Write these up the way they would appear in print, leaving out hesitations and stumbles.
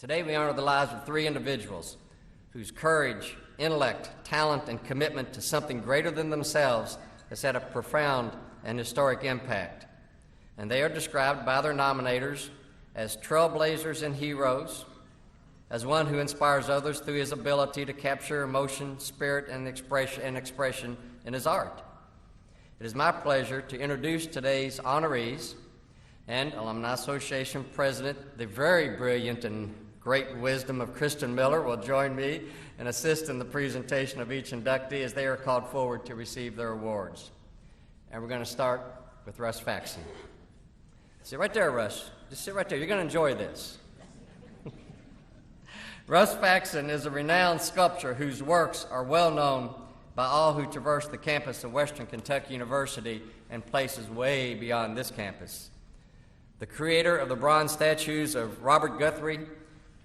Today we honor the lives of three individuals whose courage, intellect, talent, and commitment to something greater than themselves has had a profound and historic impact. And they are described by their nominators as trailblazers and heroes, as one who inspires others through his ability to capture emotion, spirit, and expression in his art. It is my pleasure to introduce today's honorees, and Alumni Association President, the very brilliant and great wisdom of Kristen Miller, will join me and assist in the presentation of each inductee as they are called forward to receive their awards. And we're going to start with Russ Faxon. Sit right there, Russ. Just sit right there. You're going to enjoy this. Russ Faxon is a renowned sculptor whose works are well known by all who traverse the campus of Western Kentucky University and places way beyond this campus. The creator of the bronze statues of Robert Guthrie,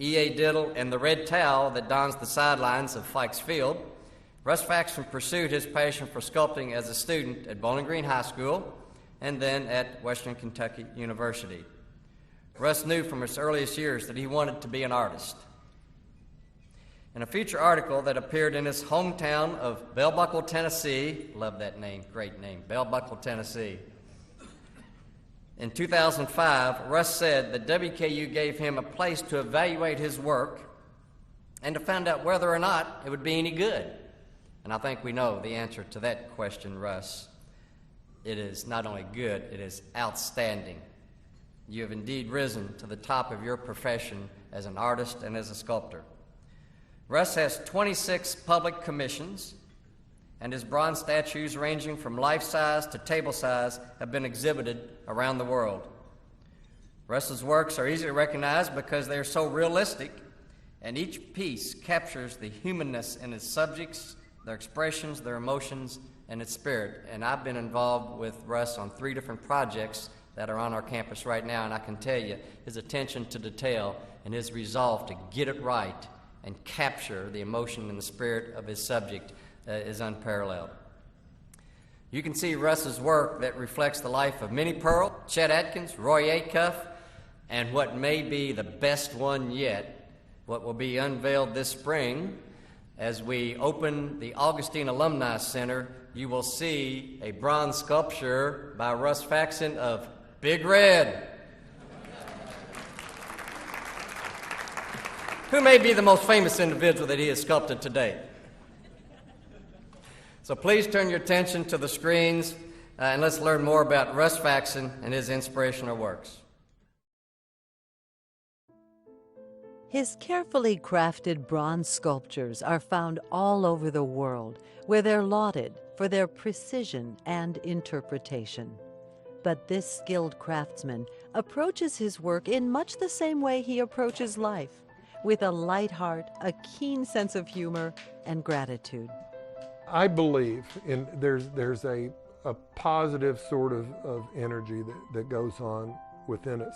E.A. Diddle, and the red towel that dons the sidelines of Fikes Field, Russ Faxon pursued his passion for sculpting as a student at Bowling Green High School and then at Western Kentucky University. Russ knew from his earliest years that he wanted to be an artist. In a feature article that appeared in his hometown of Bell Buckle, Tennessee, love that name, great name, Bell Buckle, Tennessee. In 2005, Russ said that WKU gave him a place to evaluate his work and to find out whether or not it would be any good. And I think we know the answer to that question, Russ. It is not only good, it is outstanding. You have indeed risen to the top of your profession as an artist and as a sculptor. Russ has 26 public commissions, and his bronze statues, ranging from life-size to table size, have been exhibited around the world. Russ's works are easily recognized because they are so realistic, and each piece captures the humanness in its subjects, their expressions, their emotions, and its spirit. And I've been involved with Russ on 3 different projects that are on our campus right now, and I can tell you his attention to detail and his resolve to get it right and capture the emotion and the spirit of his subject is unparalleled. You can see Russ's work that reflects the life of Minnie Pearl, Chet Atkins, Roy Acuff, and what may be the best one yet, what will be unveiled this spring as we open the Augustine Alumni Center. You will see a bronze sculpture by Russ Faxon of Big Red, who may be the most famous individual that he has sculpted today. So please turn your attention to the screens and let's learn more about Russ Faxon and his inspirational works. His carefully crafted bronze sculptures are found all over the world, where they're lauded for their precision and interpretation. But this skilled craftsman approaches his work in much the same way he approaches life, with a light heart, a keen sense of humor, and gratitude. I believe there's a positive sort of energy that goes on within us.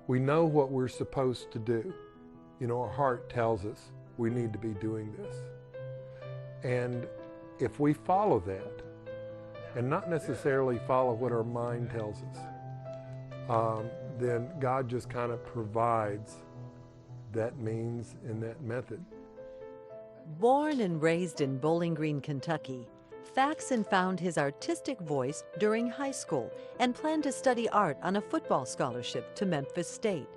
We know what we're supposed to do. You know, our heart tells us we need to be doing this. And if we follow that, and not necessarily follow what our mind tells us, then God just kind of provides that means and that method. Born and raised in Bowling Green, Kentucky, Faxon found his artistic voice during high school and planned to study art on a football scholarship to Memphis State.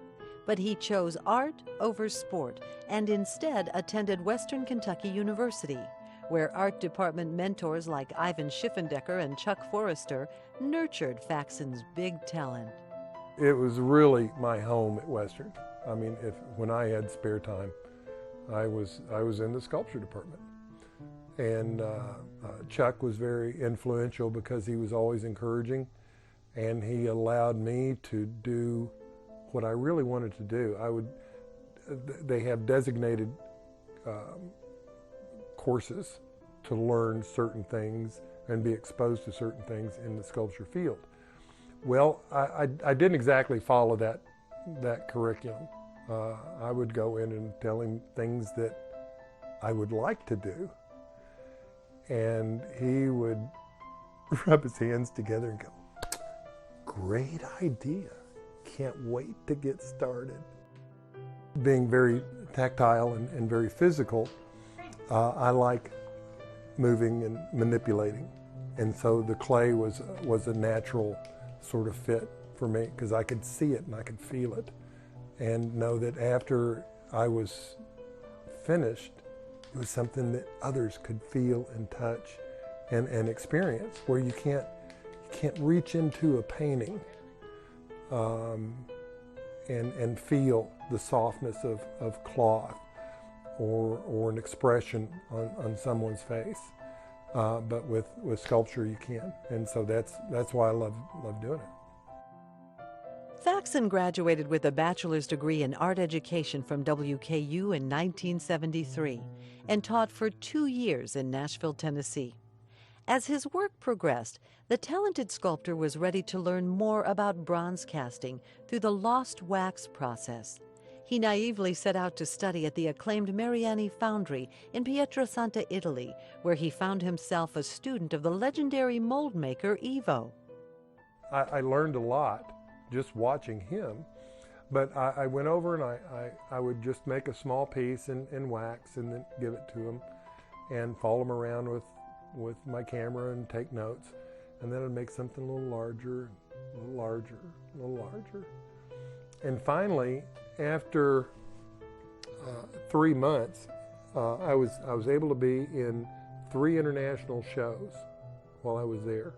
But he chose art over sport and instead attended Western Kentucky University, where art department mentors like Ivan Schiffendecker and Chuck Forrester nurtured Faxon's big talent. It was really my home at Western. I mean, when I had spare time, I was in the sculpture department. And Chuck was very influential because he was always encouraging, and he allowed me to do what I really wanted to do. They have designated courses to learn certain things and be exposed to certain things in the sculpture field. Well, I didn't exactly follow that curriculum. I would go in and tell him things that I would like to do, and he would rub his hands together and go, "Great idea. Can't wait to get started." Being very tactile and very physical, I like moving and manipulating. And so the clay was a natural sort of fit for me because I could see it and I could feel it and know that after I was finished, it was something that others could feel and touch and experience, where you can't reach into a painting and feel the softness of cloth or an expression on someone's face. But with sculpture you can, and so that's why I love doing it. Faxon graduated with a bachelor's degree in art education from WKU in 1973 and taught for 2 years in Nashville, Tennessee. As his work progressed, the talented sculptor was ready to learn more about bronze casting through the lost wax process. He naively set out to study at the acclaimed Mariani Foundry in Pietrasanta, Italy, where he found himself a student of the legendary mold maker Ivo. I learned a lot just watching him, but I went over and I would just make a small piece in wax and then give it to him and follow him around with my camera and take notes, and then I'd make something a little larger, a little larger, a little larger. And finally, after 3 months, I was able to be in 3 international shows while I was there.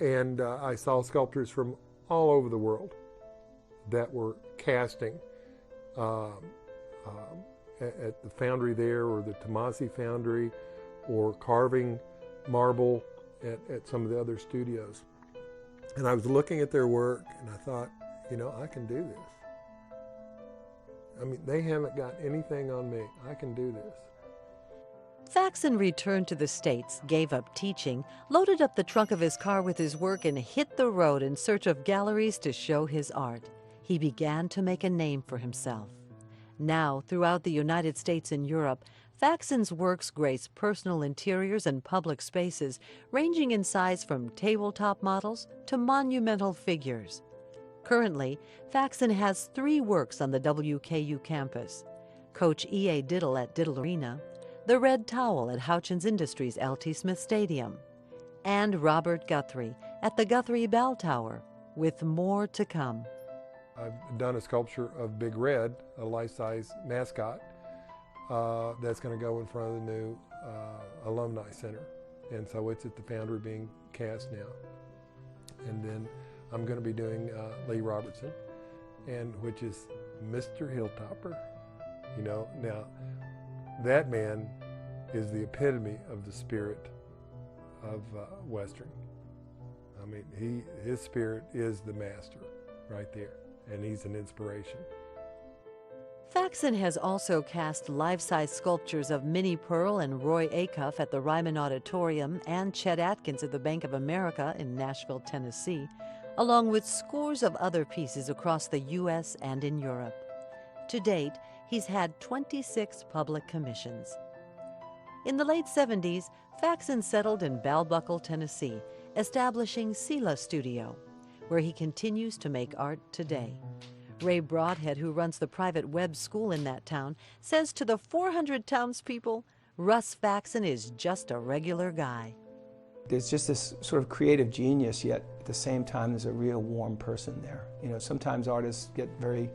And I saw sculptors from all over the world that were casting at the foundry there, or the Tomasi foundry, or carving marble at some of the other studios. And I was looking at their work and I thought, you know, I can do this. I mean, they haven't got anything on me. I can do this. Faxon returned to the States, gave up teaching, loaded up the trunk of his car with his work, and hit the road in search of galleries to show his art. He began to make a name for himself. Now, throughout the United States and Europe, Faxon's works grace personal interiors and public spaces, ranging in size from tabletop models to monumental figures. Currently, Faxon has 3 works on the WKU campus: Coach E.A. Diddle at Diddle Arena, The Red Towel at Houchins Industries L.T. Smith Stadium, and Robert Guthrie at the Guthrie Bell Tower, with more to come. I've done a sculpture of Big Red, a life-size mascot, that's going to go in front of the new Alumni Center. And so it's at the foundry being cast now. And then I'm going to be doing Lee Robertson, which is Mr. Hilltopper. You know, now that man is the epitome of the spirit of Western. I mean, his spirit is the master right there, and he's an inspiration. Faxon has also cast life-size sculptures of Minnie Pearl and Roy Acuff at the Ryman Auditorium and Chet Atkins at the Bank of America in Nashville, Tennessee, along with scores of other pieces across the U.S. and in Europe. To date, he's had 26 public commissions. In the late 70s, Faxon settled in Bell Buckle, Tennessee, establishing Sela Studio, where he continues to make art today. Ray Broadhead, who runs the private web school in that town, says to the 400 townspeople, Russ Faxon is just a regular guy. There's just this sort of creative genius, yet at the same time there's a real warm person there. You know, sometimes artists get very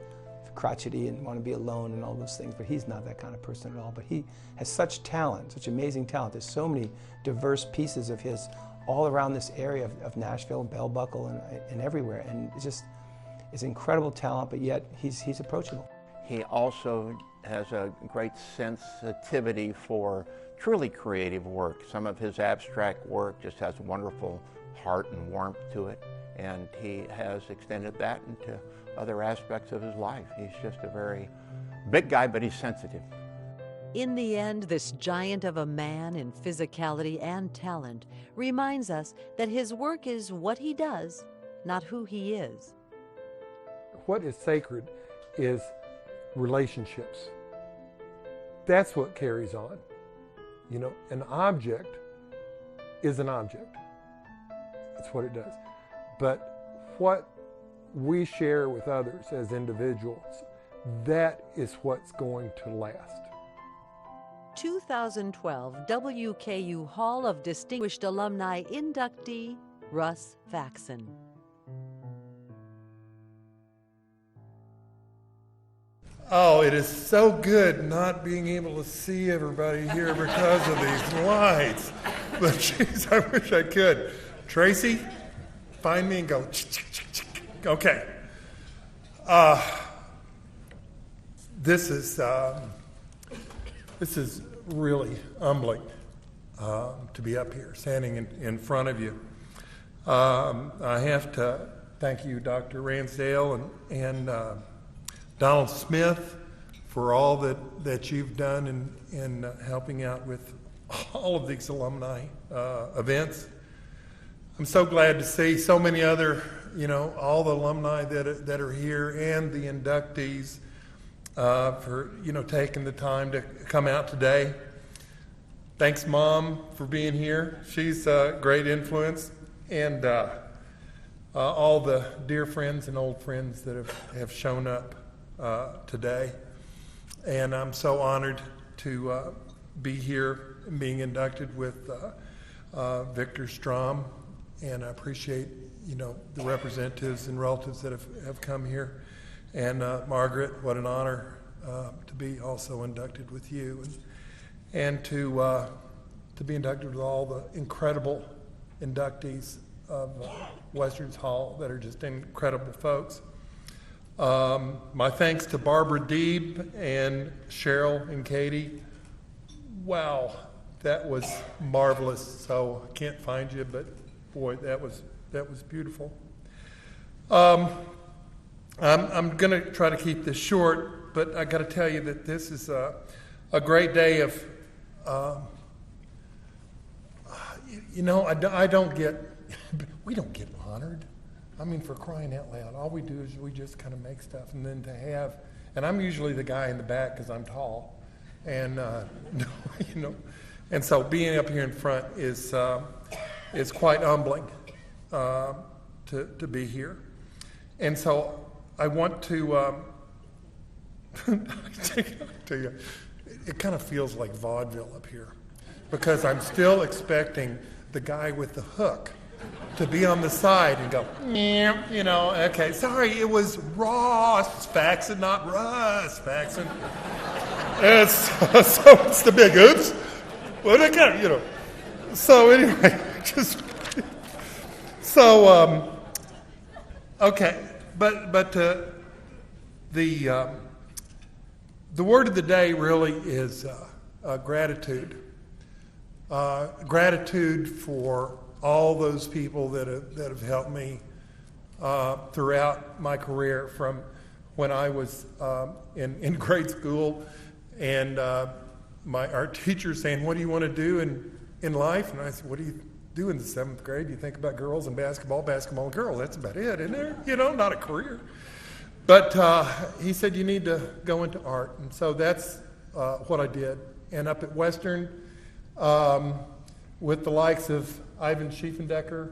crotchety and want to be alone and all those things, but he's not that kind of person at all. But he has such talent, such amazing talent. There's so many diverse pieces of his all around this area of Nashville and Bell Buckle and everywhere, and it's incredible talent, but yet he's approachable. He also has a great sensitivity for truly creative work. Some of his abstract work just has wonderful heart and warmth to it, and he has extended that into other aspects of his life. He's just a very big guy, but he's sensitive. In the end, this giant of a man in physicality and talent reminds us that his work is what he does, not who he is. What is sacred is relationships. That's what carries on. You know, an object is an object. That's what it does. But what we share with others as individuals, that is what's going to last. 2012 WKU Hall of Distinguished Alumni inductee, Russ Faxon. Oh, it is so good not being able to see everybody here because of these lights. But geez, I wish I could. Tracy, find me and go. Okay. This is really humbling to be up here, standing in front of you. I have to thank you, Dr. Ransdale and Donald Smith, for all that you've done in helping out with all of these alumni events. I'm so glad to see so many other, all the alumni that are here and the inductees for, taking the time to come out today. Thanks, Mom, for being here. She's a great influence. And all the dear friends and old friends that have shown up today. And I'm so honored to be here and being inducted with Victor Strom, and I appreciate the representatives and relatives that have come here. And Margaret, what an honor to be also inducted with you, and to be inducted with all the incredible inductees of Western's Hall that are just incredible folks. My thanks to Barbara Deeb and Cheryl and Katie. Wow, that was marvelous. So I can't find you, but boy, that was beautiful. I'm going to try to keep this short, but I got to tell you that this is a great day of. We don't get honored. I mean, for crying out loud, all we do is we just kind of make stuff, and then to have, and I'm usually the guy in the back because I'm tall, and and so being up here in front is quite humbling to be here, and so I want to tell you, it kind of feels like vaudeville up here because I'm still expecting the guy with the hook to be on the side and go, okay, sorry, it was Ross Faxon, not Russ Faxon. So it's the big oops. But again, So anyway, okay, but the word of the day really is gratitude. Gratitude for all those people that have helped me throughout my career, from when I was in grade school, and our teacher saying, "What do you want to do in life?" And I said, "What do you do in the 7th grade? You think about girls and basketball and girls. That's about it, isn't there? Not a career." But he said, "You need to go into art," and so that's what I did. And up at Western, with the likes of Ivan Schiefendecker,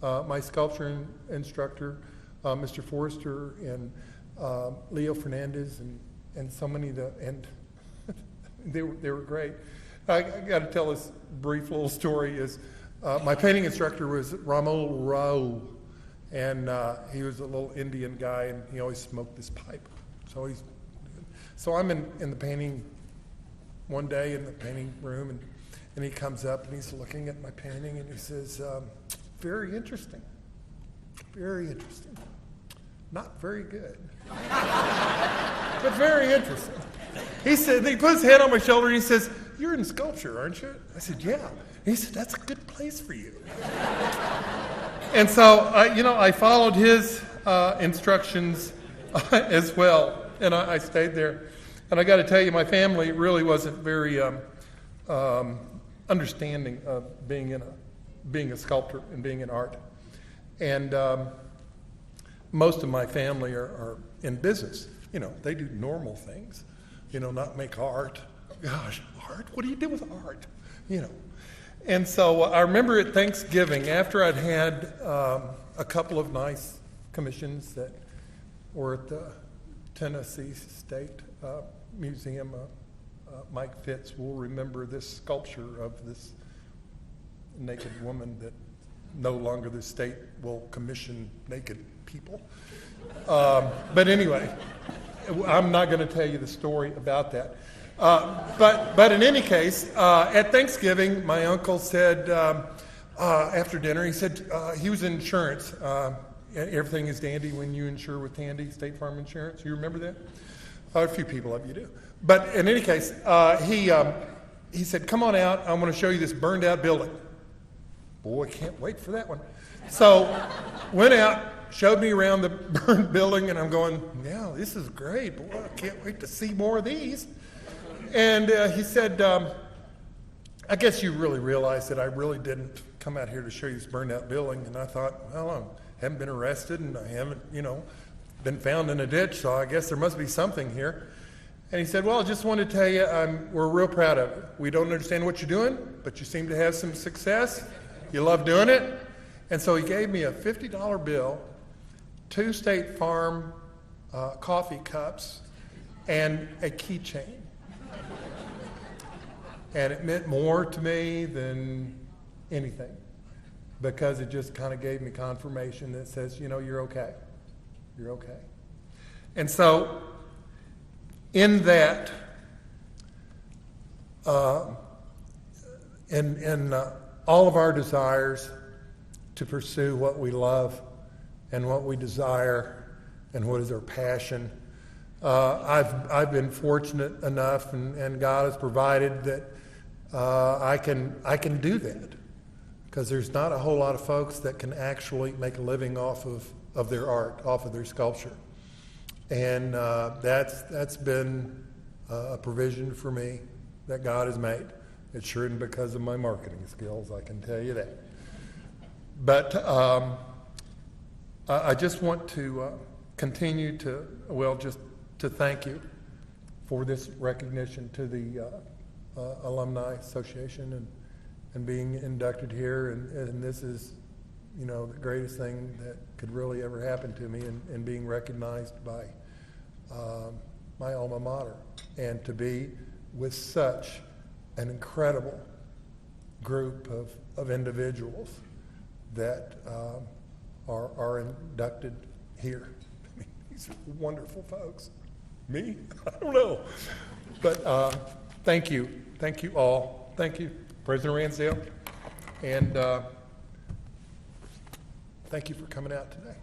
my sculpture instructor, Mr. Forrester, and Leo Fernandez, and so many and they were great. I got to tell this brief little story. Is my painting instructor was Ramal Rao, and he was a little Indian guy, and he always smoked this pipe. So I'm in the painting one day in the painting room, and he comes up and he's looking at my painting and he says, very interesting. Not very good, but very interesting. He said, he put his hand on my shoulder and he says, "You're in sculpture, aren't you?" I said, "Yeah." He said, "That's a good place for you." And so, I followed his instructions as well, and I stayed there. And I got to tell you, my family really wasn't very understanding of being a sculptor and being in art. And most of my family are in business. They do normal things, not make art. Gosh, art? What do you do with art? And so I remember at Thanksgiving, after I'd had a couple of nice commissions that were at the Tennessee State Museum, Mike Fitz will remember this sculpture of this naked woman that no longer the state will commission naked people. But anyway, I'm not going to tell you the story about that. But in any case, at Thanksgiving, my uncle said, after dinner, he said he was in insurance. Everything is dandy when you insure with Tandy, State Farm Insurance. You remember that? A few people of you do. But in any case, he said, come on out. I'm going to show you this burned out building. Boy, can't wait for that one. So went out, showed me around the burned building, and I'm going, yeah, this is great. Boy, I can't wait to see more of these. And he said, I guess you really realize that I really didn't come out here to show you this burned out building. And I thought, well, I haven't been arrested and I haven't, been found in a ditch, so I guess there must be something here. And he said, well, I just want to tell you, we're real proud of it. We don't understand what you're doing, but you seem to have some success. You love doing it. And so he gave me a $50 bill, 2 State Farm coffee cups, and a keychain. And it meant more to me than anything, because it just kind of gave me confirmation that says, you're okay. You're okay. And so in that, in all of our desires to pursue what we love and what we desire and what is our passion, I've been fortunate enough, and God has provided that I can do that, because there's not a whole lot of folks that can actually make a living off of their art, off of their sculpture. And that's been a provision for me that God has made. It sure isn't because of my marketing skills, I can tell you that. But I just want to continue to, just to thank you for this recognition to the Alumni Association and being inducted here. And this is, the greatest thing that could really ever happen to me, and being recognized by my alma mater, and to be with such an incredible group of individuals that are inducted here. I mean, these are wonderful folks. Me? I don't know. But thank you. Thank you all. Thank you, President Ransdale. And thank you for coming out today.